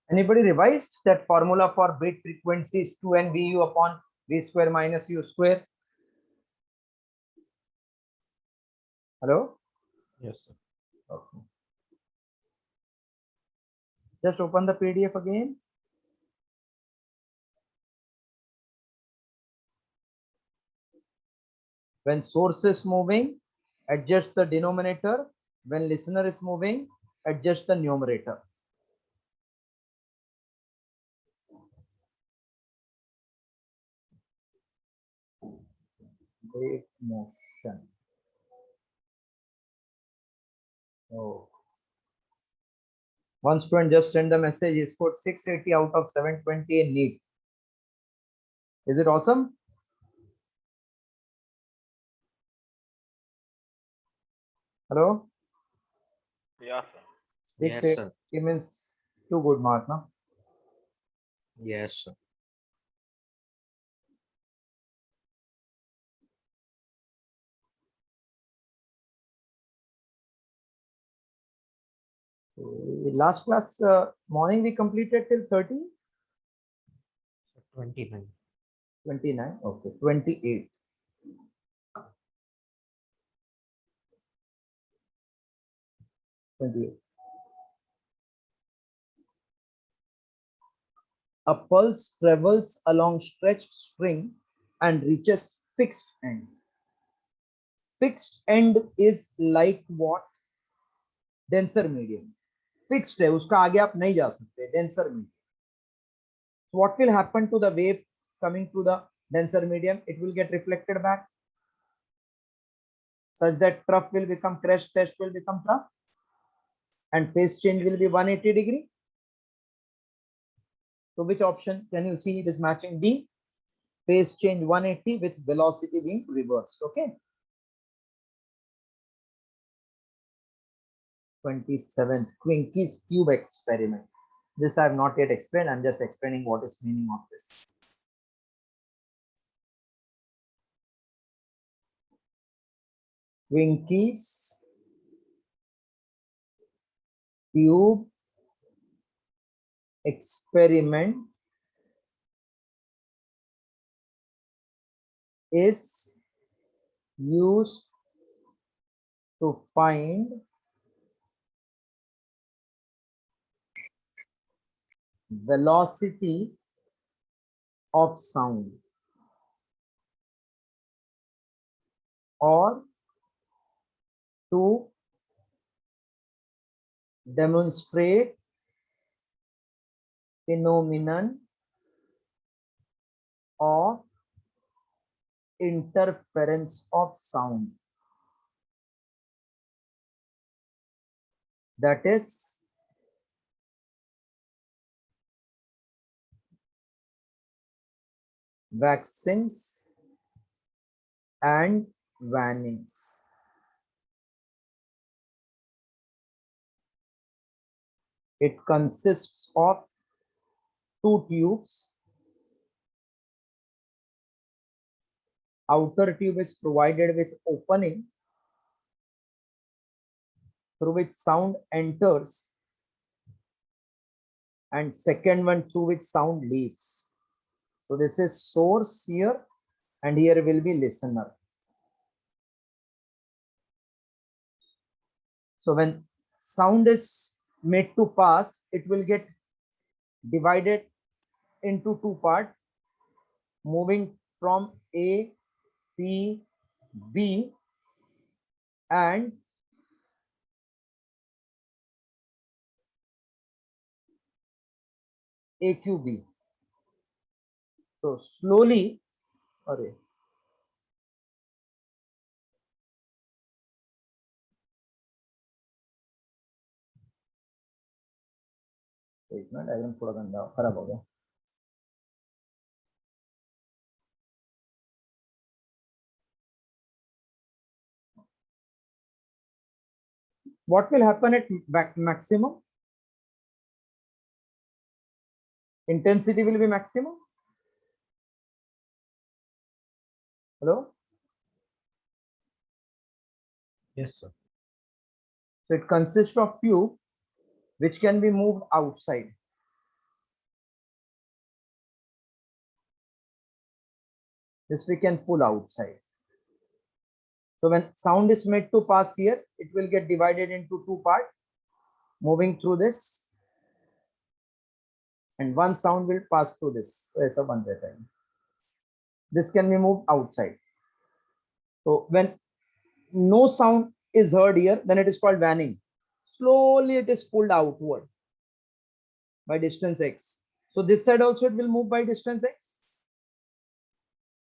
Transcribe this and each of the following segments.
Anybody revised that formula for bit frequency is 2n VU upon V square minus U square? Hello? Yes, sir. Okay. Just open the PDF again. When source is moving, adjust the denominator. When listener is moving, adjust the numerator. Wave motion. Oh. One student just sent the message. He scored 680 out of 720 in NEET. Is it awesome? Hello? Yeah, sir. Yes, 680 sir. means too good mark, no? Yes, sir. Last class morning we completed till 30, 29. 29, okay, 28. A pulse travels along stretched string and reaches fixed end. Fixed end is like what? Denser medium. Fixed है, उसका आगे आप नहीं जा सकते. Denser medium. So what will happen to the wave coming to the denser medium? It will get reflected back, such that trough will become crest, crest will become trough, and phase change will be 180 degree. So which option can you see it is matching? B, phase change 180 with velocity being reversed. Okay. 27th, Quincke's cube experiment. This I have not yet explained. I'm just explaining what is meaning of this. Quincke's cube experiment is used to find velocity of sound or to demonstrate phenomenon of interference of sound. That is waxings and wanings. It consists of two tubes. Outer tube is provided with opening through which sound enters, and second one through which sound leaves. So this is source here, and here will be listener. So when sound is made to pass, it will get divided into two parts, moving from A, P, B, and AQB. So slowly, sorry, एक minute diagram थोड़ा गंदा खराब हो गया. What will happen at maximum? Intensity will be maximum. Hello? Yes, sir. So it consists of tube which can be moved outside. This we can pull outside. So when sound is made to pass here, it will get divided into two parts, moving through this, and one sound will pass through this. So it's a one way time. This can be moved outside. So when no sound is heard here, then it is called vanning. Slowly it is pulled outward by distance x. So this side also it will move by distance x.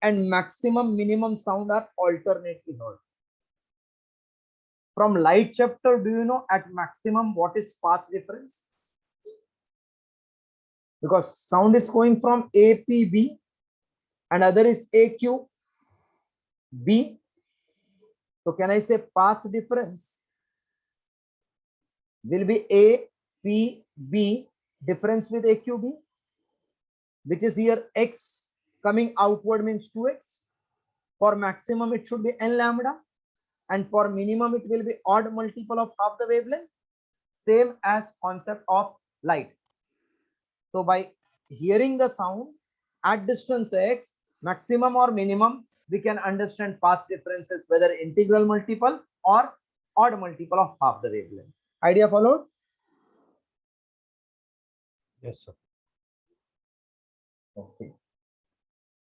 And maximum, minimum sound are alternately heard. From light chapter, do you know at maximum what is path difference? Because sound is going from APB and other is AQB. So can I say path difference will be APB difference with AQB, which is here x coming outward means 2x. For maximum it should be n lambda, and for minimum it will be odd multiple of half the wavelength, same as concept of light. So by hearing the sound at distance x, maximum or minimum, we can understand path differences, whether integral multiple or odd multiple of half the wavelength. Idea followed? Yes, sir. Okay.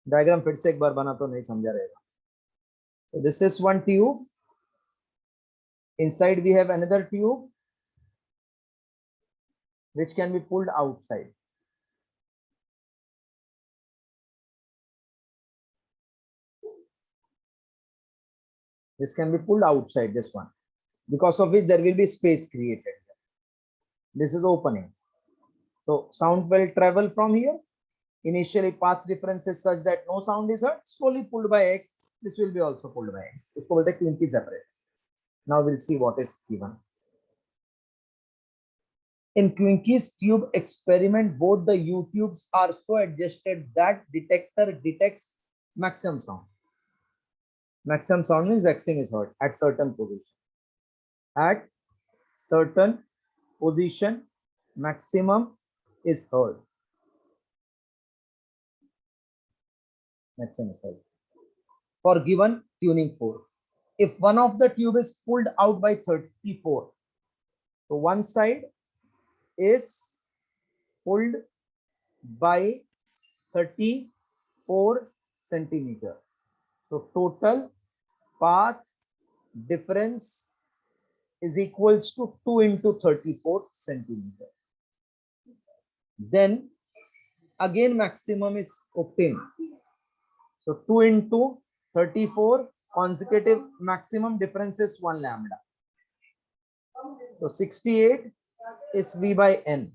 Diagram फिर से एक बार बना तो नहीं समझा रहेगा. So this is one tube. Inside we have another tube which can be pulled outside. This can be pulled outside, this one, because of which there will be space created. This is opening. So sound will travel from here. Initially path difference is such that no sound is heard, slowly pulled by x. This will be also pulled by x. It's called the Quincke's apparatus. Now we'll see what is given. In Quincke's tube experiment, both the U tubes are so adjusted that detector detects maximum sound. Maximum sound means waxing is heard at certain position. At certain position, maximum is heard. Maximum is heard. For given tuning fork, if one of the tube is pulled out by 34, so one side is pulled by 34 centimeter. So total path difference is equals to 2 into 34 centimeter. Then again maximum is obtained. So 2 into 34 consecutive maximum difference is 1 lambda. So 68 is V by N.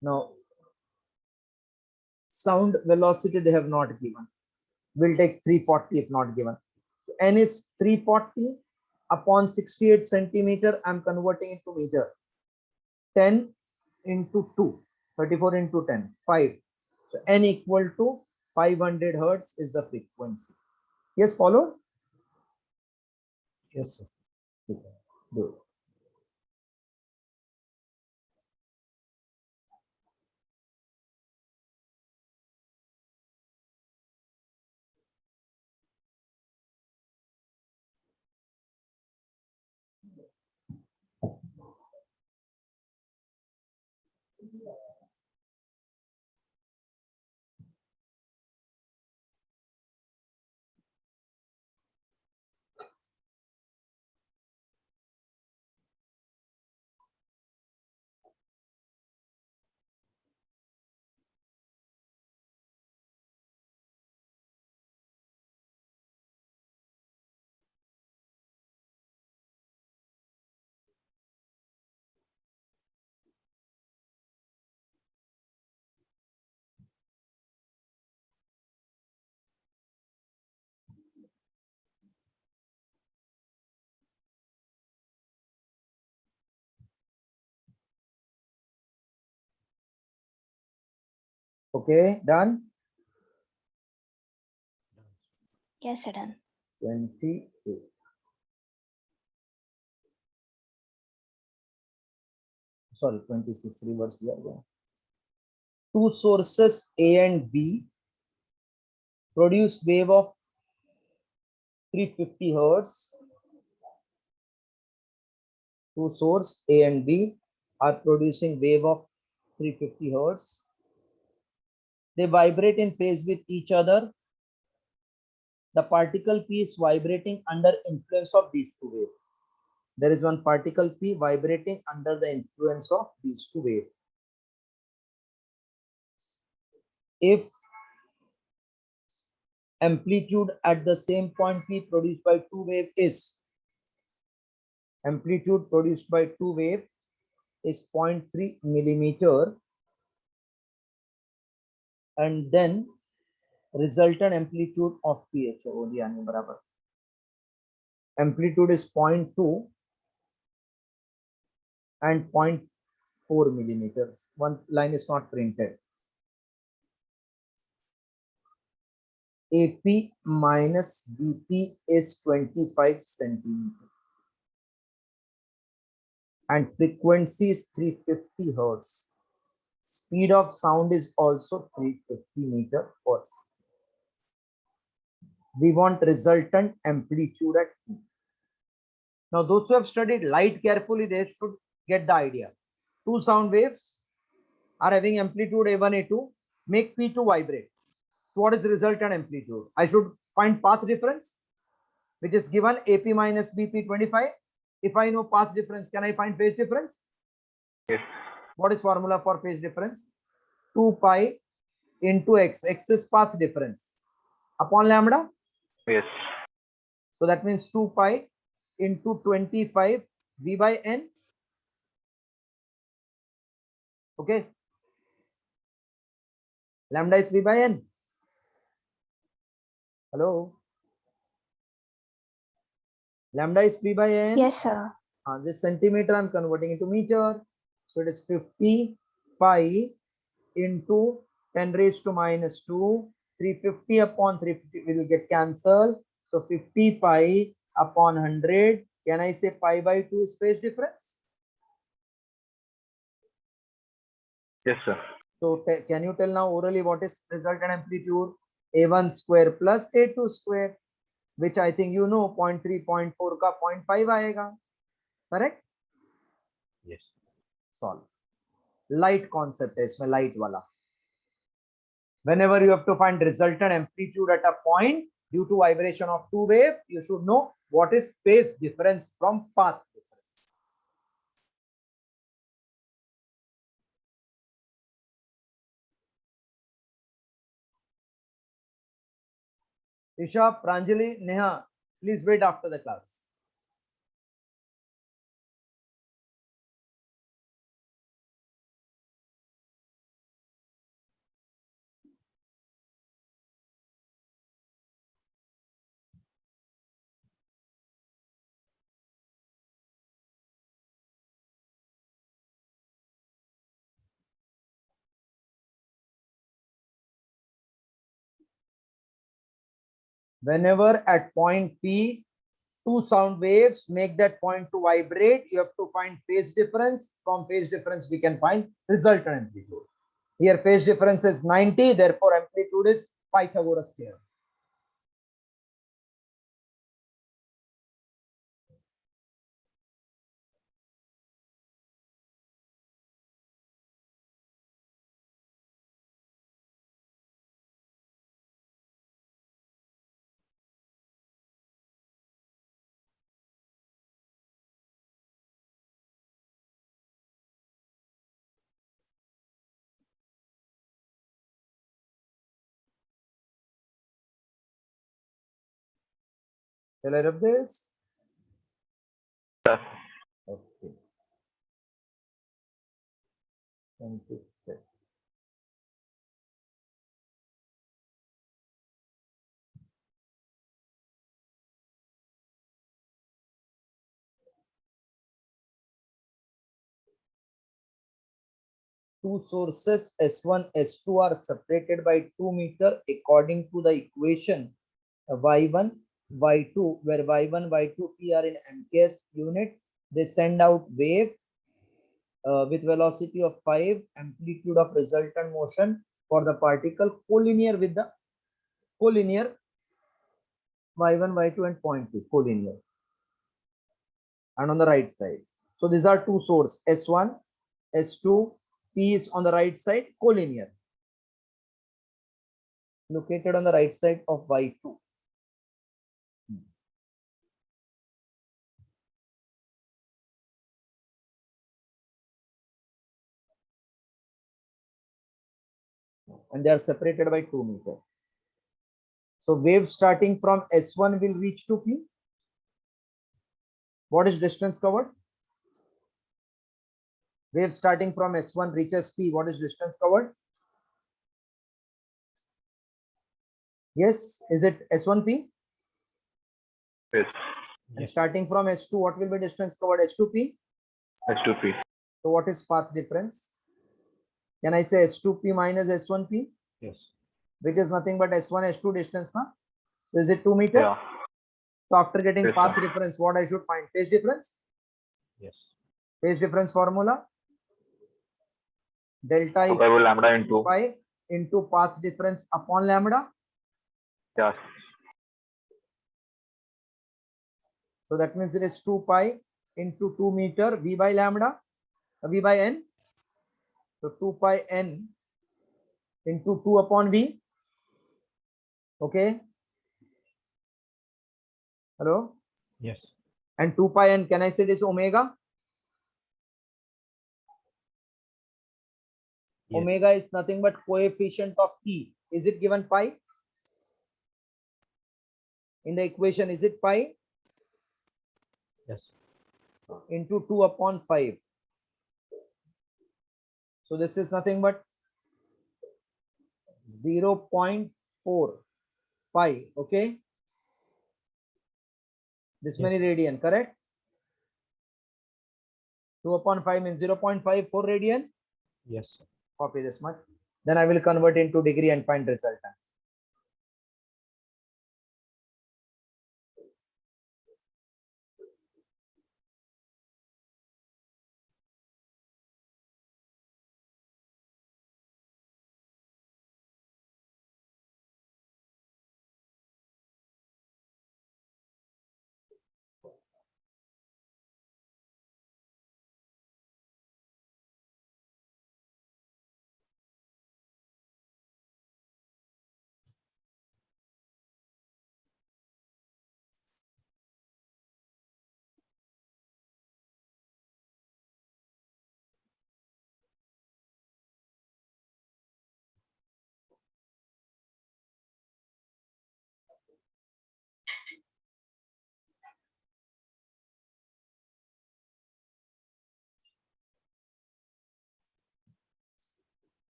Now sound velocity they have not given. We'll take 340 if not given. So N is 340 upon 68 centimeter. I'm converting into meter. 10 into 2, 34 into 10, 5. So N equal to 500 hertz is the frequency. Yes, follow? Yes, sir. Good. Okay, done. Yes, sir, done. 28. Sorry, 26 reverse we are going. Two sources A and B produce wave of 350 hertz. Two source A and B are producing wave of 350 hertz. They vibrate in phase with each other. The particle P is vibrating under influence of these two waves. There is one particle P vibrating under the influence of these two waves. If amplitude at the same point P produced by two wave is amplitude produced by two wave is 0.3 millimeter, and then resultant amplitude of pH amplitude is 0.2 and 0.4 millimeters. One line is not printed. AP minus BP is 25 centimeter and frequency is 350 hertz. Speed of sound is also 350 meter per second. We want resultant amplitude at P. Now, those who have studied light carefully, they should get the idea. Two sound waves are having amplitude A1, A2, make P2 vibrate. So what is resultant amplitude? I should find path difference, which is given AP minus BP 25. If I know path difference, can I find phase difference? Yes. What is formula for phase difference? 2 pi into x. X is path difference upon lambda. Yes. So that means 2 pi into 25 V by N. Okay. Lambda is V by N. Hello. Lambda is V by N. Yes, sir. This centimeter I'm converting into meter. So it is 50 pi into 10 raised to minus 2. 350 upon 350 will get cancelled. So 50 pi upon 100. Can I say pi by 2 is phase difference? Yes, sir. So can you tell now orally what is resultant amplitude? A1 square plus A2 square, which I think you know 0.3, 0.4 का 0.5 आएगा. Correct? Yes. Solve. Light concept है इसमें, light वाला. Whenever you have to find resultant amplitude at a point due to vibration of two waves, you should know what is phase difference from path difference. Isha, Pranjali, Neha, please wait after the class. Whenever at point P, two sound waves make that point to vibrate, you have to find phase difference. From phase difference, we can find resultant amplitude. Here, phase difference is 90, therefore amplitude is Pythagoras theorem. Shall I rub this? Sir. Okay. 26. Two sources S1, S2 are separated by 2 meter according to the equation Y1, Y2, where Y1, Y2, P are in MKS unit. They send out wave with velocity of 5, amplitude of resultant motion for the particle collinear with the collinear, y1, y2 and point 2 collinear, and on the right side. So these are two sources, S1, S2, P is on the right side, collinear, located on the right side of y2. And they are separated by 2 meters. So wave starting from S1 will reach to P. What is distance covered? Wave starting from S1 reaches P. What is distance covered? Yes, is it S1P? Yes. And Yes. starting from S2, what will be distance covered? S2P. S2P. So what is path difference? Can I say S2P minus S1P, Yes. which is nothing but S1, S2 distance, na? So is it 2 meters? Yeah. So after getting Yes, path sir. difference, what I should find? Phase difference? Yes. Phase difference formula? Delta 2 equal pi by lambda to into. pi into path difference upon lambda. Yeah. So that means it is 2 pi into 2 meter V by lambda, V by N. So 2 pi N into 2 upon V. Okay. Hello. Yes. And 2 pi N, can I say this omega? Yes. Omega is nothing but coefficient of T. Is it given pi? In the equation, is it pi? Yes. Into 2 upon 5. So this is nothing but 0.4 pi. Okay. This Yes. many radian, correct? 2 upon 5 means 0.54 radian. Yes. Sir. Copy this much. Then I will convert into degree and find resultant.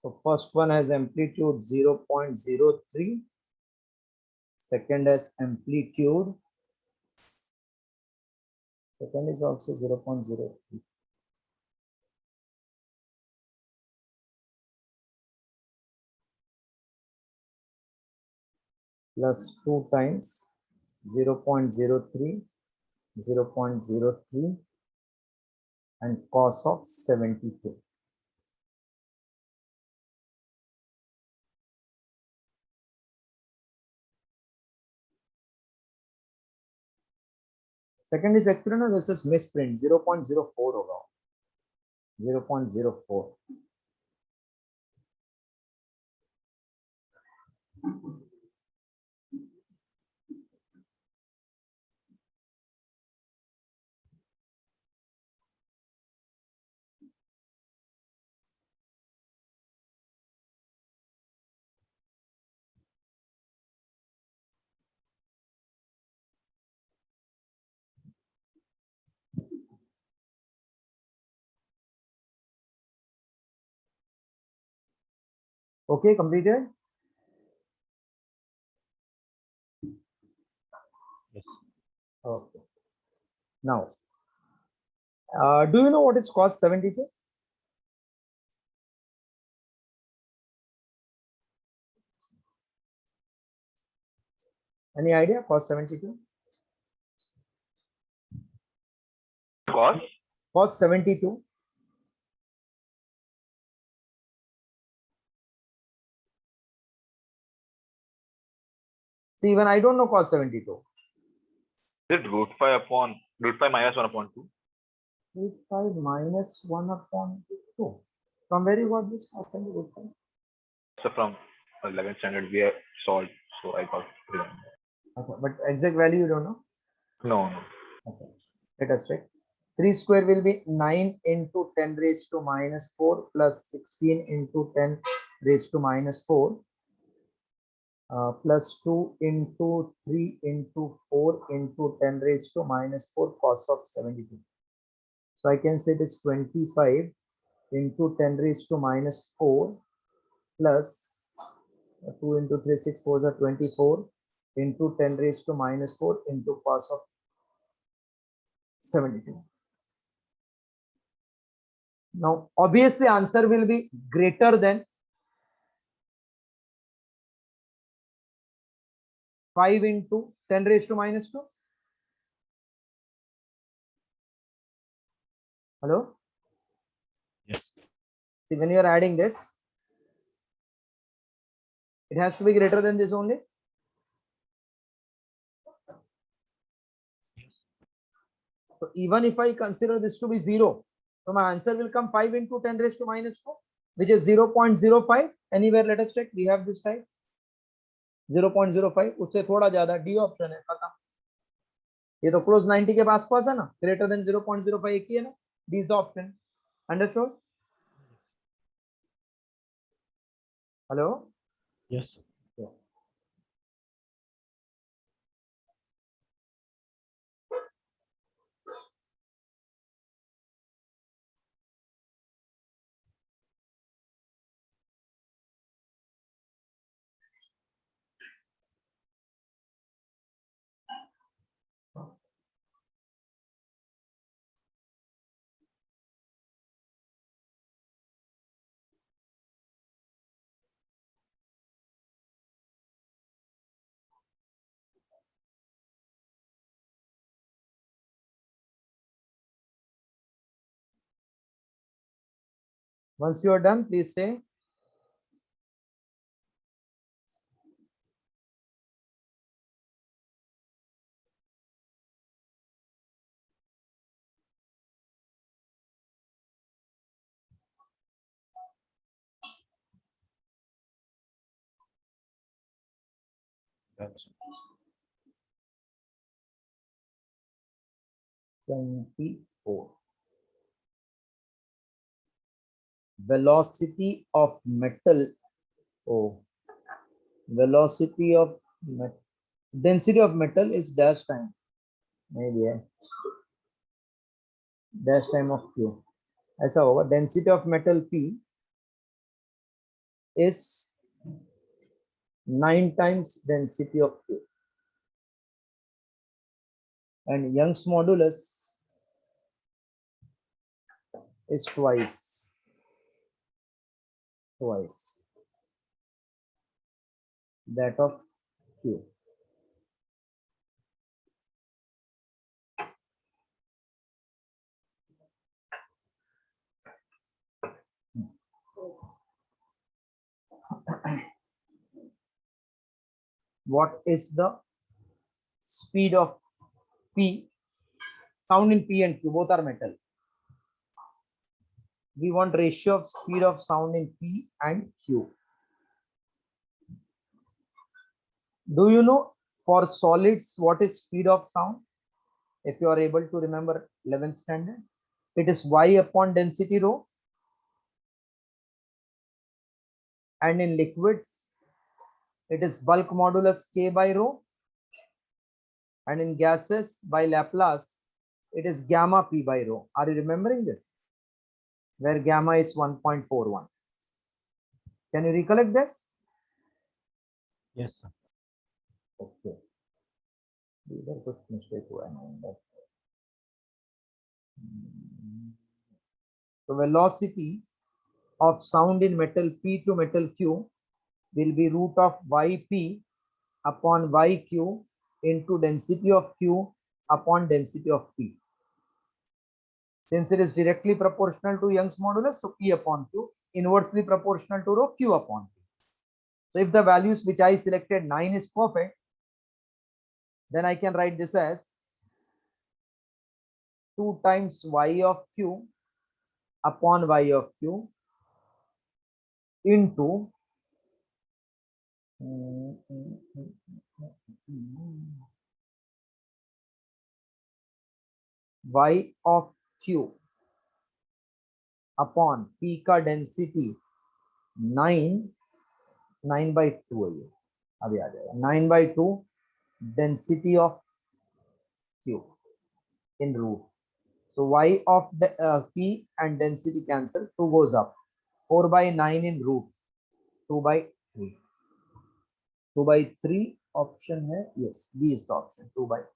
So first one has amplitude 0.03. Second has amplitude. Second is also 0.03. Plus 2 times 0.03, 0.03 and cos of 72. Second is actually no, this is misprint 0.04 होगा 0.04. Okay, completed. Yes. Okay. Now, do you know what is cos 72? Any idea? Cos 72. Cos. Cos 72. See, even I don't know cos 72. Is it root 5 upon root 5 minus 1 upon 2? Root 5 minus 1 upon 2. From where you got this cos 72? So from 11th standard we have solved. So I got remember. Okay, but exact value you don't know. No, no. Okay, let us check. 3 square will be 9 into 10 raised to minus 4 plus 16 into 10 raised to minus 4 plus 2 into 3 into 4 into 10 raised to minus 4 cos of 72. So I can say this 25 into 10 raised to minus 4 plus 2 into 3, 6, 4 are 24 into 10 raised to minus 4 into cos of 72. Now, obviously, answer will be greater than 5 into 10 raised to minus 2. Hello? Yes. See, when you are adding this, it has to be greater than this only. So even if I consider this to be 0, so my answer will come 5 into 10 raised to minus 2, which is 0.05. Anywhere, let us check. We have this type 0.05. उससे थोड़ा ज्यादा D option है, खत्म. ये तो close 90 के पास है ना, greater than 0.05 एक ही है ना. D is the option. Understood? Hello? Yes. Yeah. Once you are done, please say. That's 24. Velocity of metal. Oh, velocity of density of metal is dash time. Maybe dash time of Q. ऐसा होगा. Density of metal P is 9 times density of Q. And Young's modulus is twice that of Q. What is the speed of P? Sound in P and Q, both are metal. We want ratio of speed of sound in P and Q. Do you know for solids what is speed of sound? If you are able to remember 11th standard, it is y upon density rho. And in liquids, it is bulk modulus K by rho. And in gases, by Laplace, it is gamma P by rho. Are you remembering this? Where gamma is 1.41. Can you recollect this? yes, sir. Okay. इधर कुछ mistake हुआ है ना. So velocity of sound in metal P to metal Q will be root of yp upon yq into density of q upon density of p. Since it is directly proportional to Young's modulus, so P upon Q, inversely proportional to rho, Q upon P. So if the values which I selected 9 is perfect, then I can write this as 2 times y of Q upon y of Q into y of Q upon P का density 9/2 है ये, अभी आ जाएगा 9/2 density of Q in root. So y of the P and density cancel, 2 goes up, 4/9 in root, 2/3. 2/3 option है, yes, B is the option, 2/3.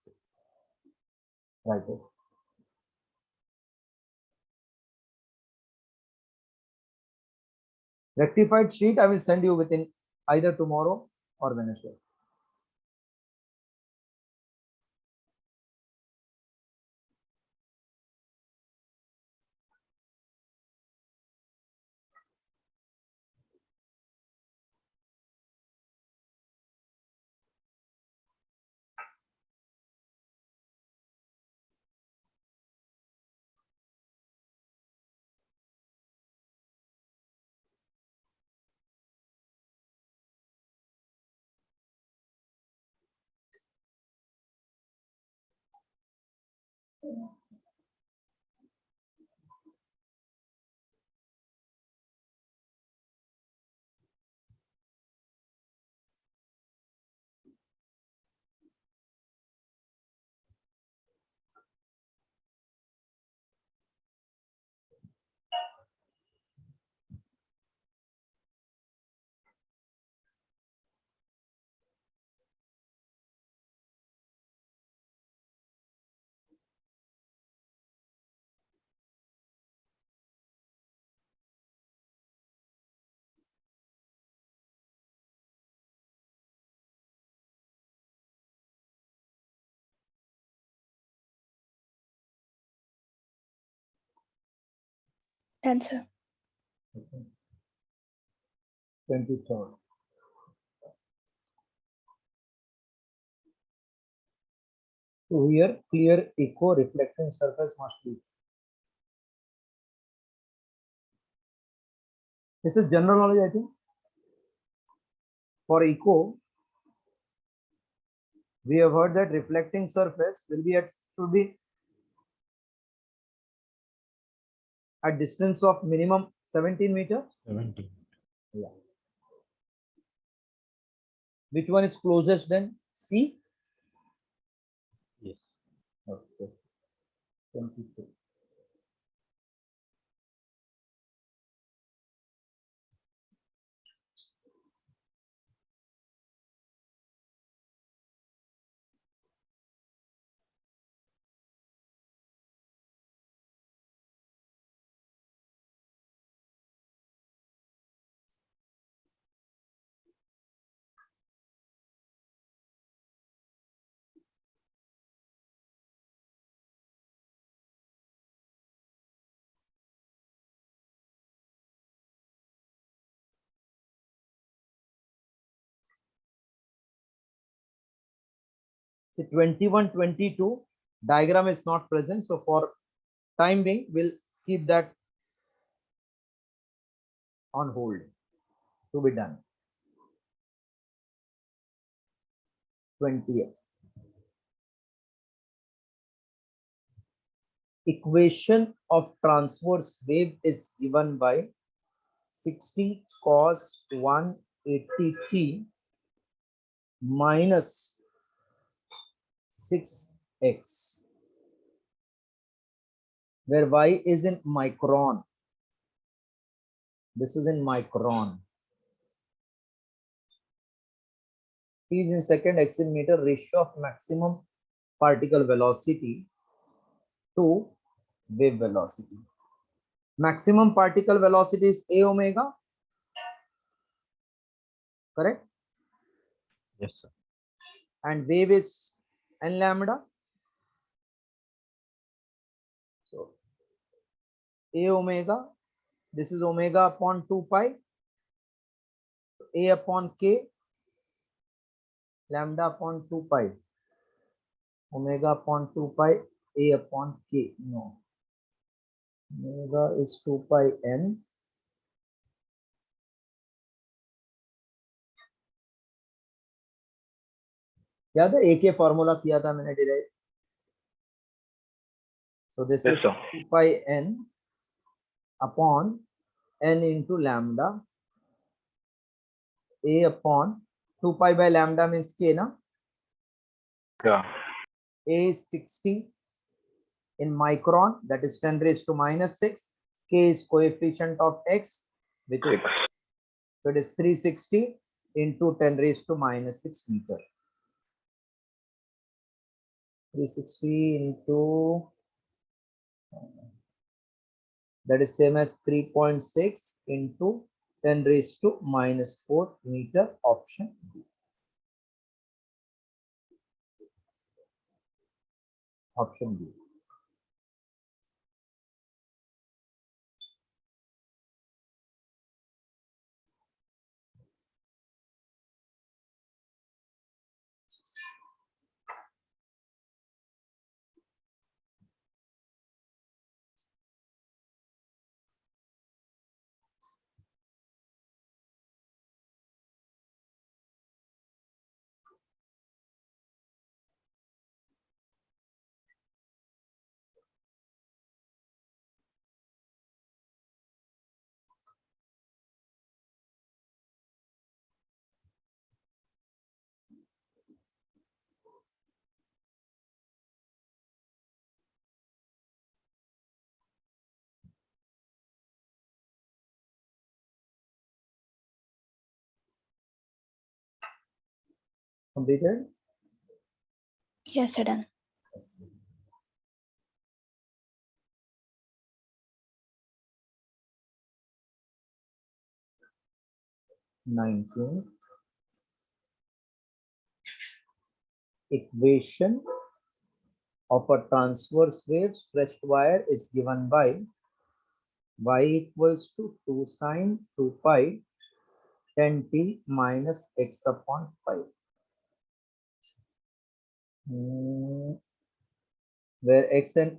Right. Rectified sheet I will send you within either tomorrow or Wednesday. Done, sir. 23rd. So here clear echo reflecting surface must be. This is general knowledge, I think. For echo, we have heard that reflecting surface will be should be at distance of minimum 17 meters. 17. Yeah. Which one is closest then? C? Yes. Okay. 22. See 21, 22 diagram is not present. So for time being, we'll keep that on hold to be done. 20th. Equation of transverse wave is given by 60 cos 180t minus 6x, where y is in micron. This is in micron. T is in second, x in meter. Ratio of maximum particle velocity to wave velocity. Maximum particle velocity is a omega, correct? Yes, sir. and wave is n lambda. So a omega, this is omega upon 2 pi, a upon k, lambda upon 2 pi, omega upon 2 pi, a upon k. No, omega is 2 pi n. याद है a के formula किया था मैंने derive. So this Yes, is sir. 2 pi n upon n into lambda, a upon 2 pi by lambda means k na. Yeah. A is 60 in micron, that is 10 raised to minus 6. K is coefficient of x, which is, 6. so it is 360 into 10 raised to minus 6 meter. 360 into, that is same as 3.6 into 10 raised to minus 4 meter, option B. Option B. Completed? Yes, sir, done. Equation of a transverse wave stretched wire is given by y equals to 2 sine 2 pi 10 t minus x upon 5. Where x and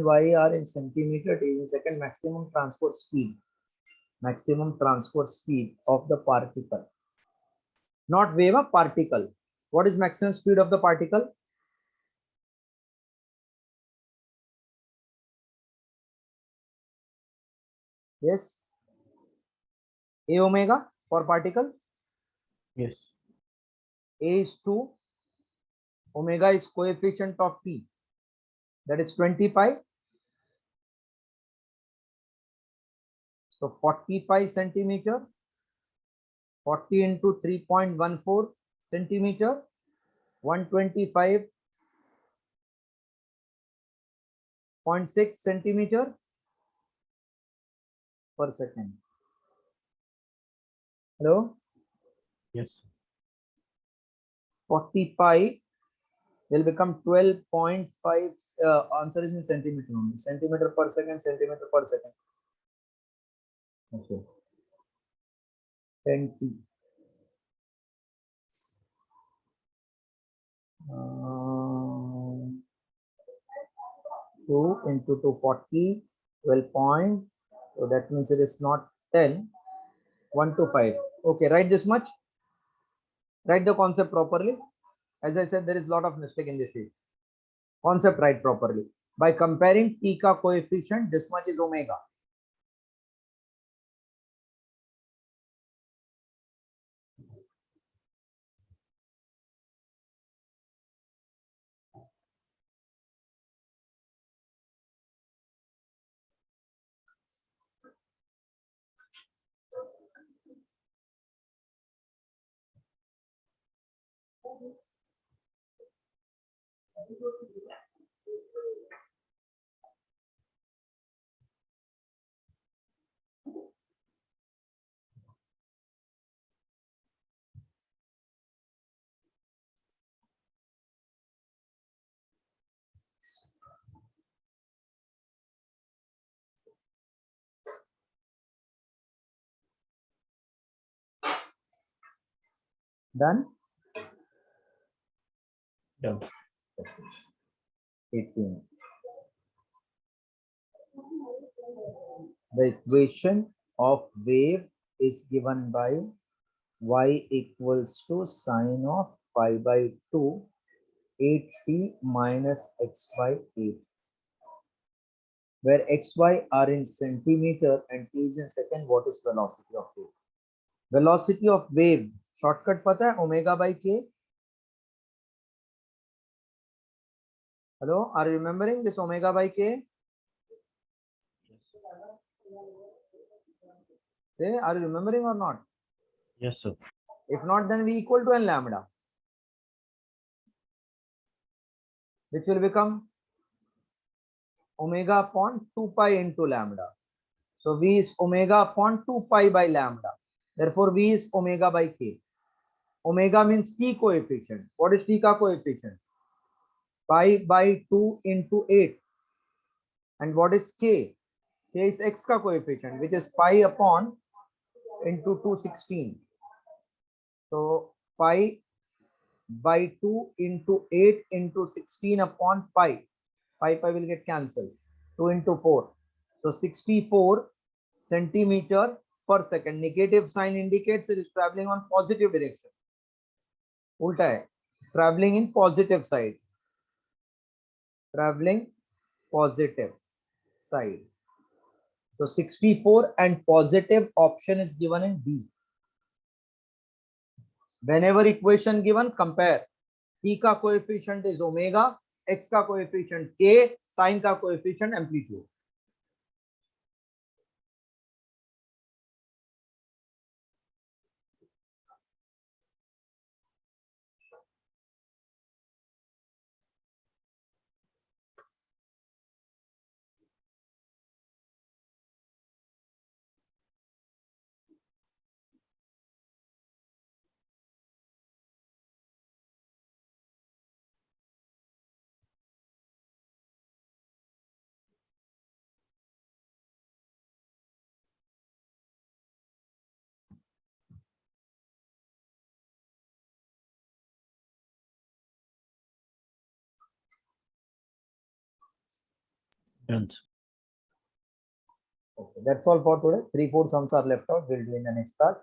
y are in centimeter, t in second, maximum transport speed of the particle, not wave, a particle. What is maximum speed of the particle? Yes, a omega for particle. Yes. A is 2, omega is coefficient of t, that is 20 pi. So 40 pi centimeter, 40 into 3.14 centimeter, 125.6 centimeter per second. Hello? Yes. 40 pi will become 12.5. Answer is in centimeter only. Centimeter per second, centimeter per second. Okay. 10 t. 2 into 240, 12 point. So that means it is not 10, 1 to 5. Okay, write this much. Write the concept properly. As I said, there is a lot of mistake in this sheet. Concept write properly. By comparing t ka coefficient, this much is omega. Done. Done. 18. The equation of wave is given by y equals to sine of pi by 2 8t minus x by 8, where xy are in centimeter and t is in second. What is velocity of wave? Velocity of wave shortcut पता है, omega by k. Hello, are you remembering this omega by k? Say, are you remembering or not? Yes, sir. If not, then v equal to n lambda, which will become omega upon 2 pi into lambda. So v is omega upon 2 pi by lambda. Therefore, v is omega by k. Omega means t coefficient. What is t ka coefficient? Pi by 2 into 8. And what is k? K is x ka coefficient, which is pi upon into 216. So pi by 2 into 8 into 16 upon pi. Pi will get cancelled. 2 into 4. So 64 centimeter per second. Negative sign indicates it is traveling on positive direction. Ulta hai. Traveling in positive side. Traveling positive side. So 64 and positive option is given in B. Whenever equation given, compare. T ka coefficient is omega, x ka coefficient k, sine ka coefficient amplitude. Done. Okay, that's all for today. 3-4 sums are left out. We'll do in the next class.